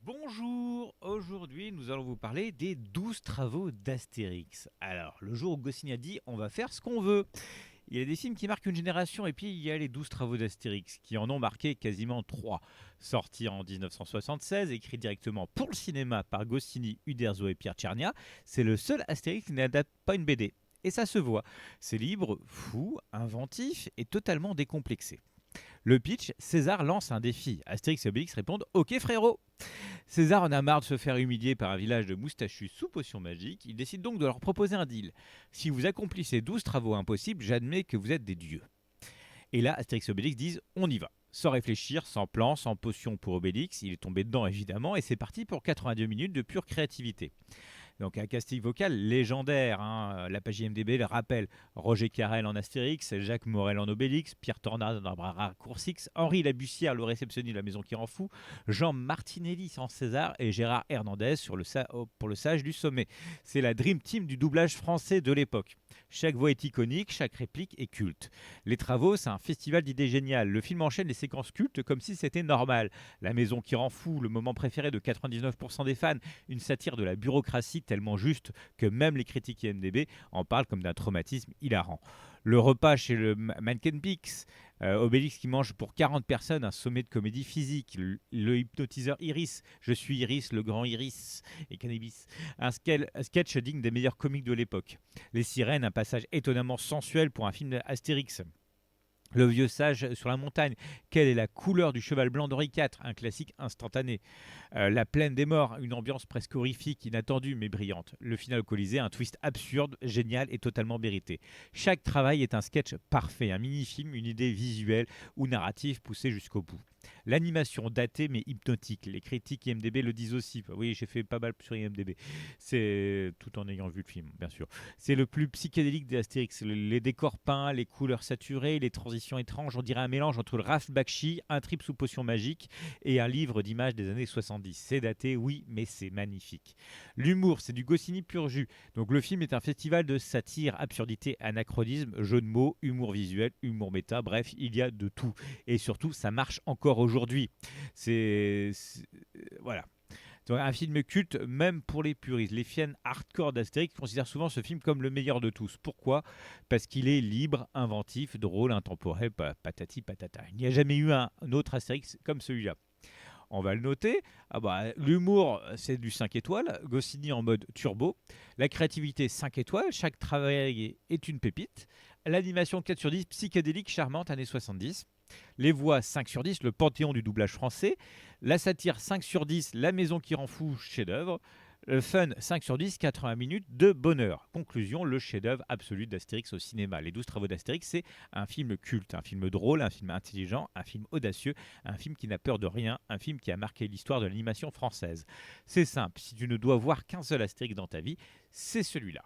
Bonjour, aujourd'hui nous allons vous parler des 12 travaux d'Astérix. Alors, le jour où Goscinny a dit on va faire ce qu'on veut. Il y a des films qui marquent une génération et puis il y a les 12 travaux d'Astérix qui en ont marqué quasiment 3. Sorti en 1976, écrit directement pour le cinéma par Goscinny, Uderzo et Pierre Tchernia, c'est le seul Astérix qui n'adapte pas une BD. Et ça se voit, c'est libre, fou, inventif et totalement décomplexé. Le pitch, César lance un défi. Astérix et Obélix répondent OK frérot. César en a marre de se faire humilier par un village de moustachus sous potion magique. Il décide donc de leur proposer un deal. Si vous accomplissez 12 travaux impossibles, j'admets que vous êtes des dieux. Et là, Astérix et Obélix disent on y va. Sans réfléchir, sans plan, sans potion pour Obélix, il est tombé dedans évidemment, et c'est parti pour 82 minutes de pure créativité. Donc un casting vocal légendaire, hein. La page IMDb le rappelle. Roger Carrel en Astérix, Jacques Morel en Obélix, Pierre Tornade dans Bras Coursix, Henri Labussière, le réceptionniste de La Maison qui en fout, Jean Martinelli en César et Gérard Hernandez pour le sage du sommet. C'est la Dream Team du doublage français de l'époque. Chaque voix est iconique, chaque réplique est culte. Les travaux, c'est un festival d'idées géniales. Le film enchaîne les séquences cultes comme si c'était normal. La Maison qui rend fou, le moment préféré de 99% des fans, une satire de la bureaucratie tellement juste que même les critiques IMDb en parlent comme d'un traumatisme hilarant. Le repas chez le Mannequin Pix, Obélix qui mange pour 40 personnes un sommet de comédie physique, le hypnotiseur Iris, je suis Iris, le grand Iris et Cannabis, un sketch digne des meilleurs comiques de l'époque. Les sirènes, un passage étonnamment sensuel pour un film d'Astérix. Le vieux sage sur la montagne. Quelle est la couleur du cheval blanc d'Henri IV? Un classique instantané. La plaine des morts, une ambiance presque horrifique, inattendue mais brillante. Le final au Colisée, un twist absurde, génial et totalement mérité. Chaque travail est un sketch parfait, un mini-film, une idée visuelle ou narrative poussée jusqu'au bout. L'animation datée mais hypnotique. Les critiques IMDb le disent aussi. Oui, j'ai fait pas mal sur IMDb. C'est tout en ayant vu le film, bien sûr. C'est le plus psychédélique des Astérix. Les décors peints, les couleurs saturées, les transitions étranges. On dirait un mélange entre le Ralph Bakshi, un trip sous potion magique et un livre d'images des années 70. C'est daté, oui, mais c'est magnifique. L'humour, c'est du Goscinny pur jus. Donc le film est un festival de satire, absurdité, anachronisme, jeu de mots, humour visuel, humour méta. Bref, il y a de tout. Et surtout, ça marche encore aujourd'hui. Voilà. Donc, un film culte, même pour les puristes. Les fans hardcore d'Astérix considèrent souvent ce film comme le meilleur de tous. Pourquoi? Parce qu'il est libre, inventif, drôle, intemporel, patati patata. Il n'y a jamais eu un autre Astérix comme celui-là. On va le noter. Ah bah, l'humour, c'est du 5 étoiles. Goscinny en mode turbo. La créativité, 5 étoiles. Chaque travail est une pépite. L'animation, 4 sur 10. Psychédélique, charmante, années 70. Les voix, 5 sur 10. Le panthéon du doublage français. La satire, 5 sur 10. La maison qui rend fou, chef-d'œuvre. Le fun, 5 sur 10, 80 minutes de bonheur. Conclusion, le chef-d'œuvre absolu d'Astérix au cinéma. Les 12 travaux d'Astérix, c'est un film culte, un film drôle, un film intelligent, un film audacieux, un film qui n'a peur de rien, un film qui a marqué l'histoire de l'animation française. C'est simple, si tu ne dois voir qu'un seul Astérix dans ta vie, c'est celui-là.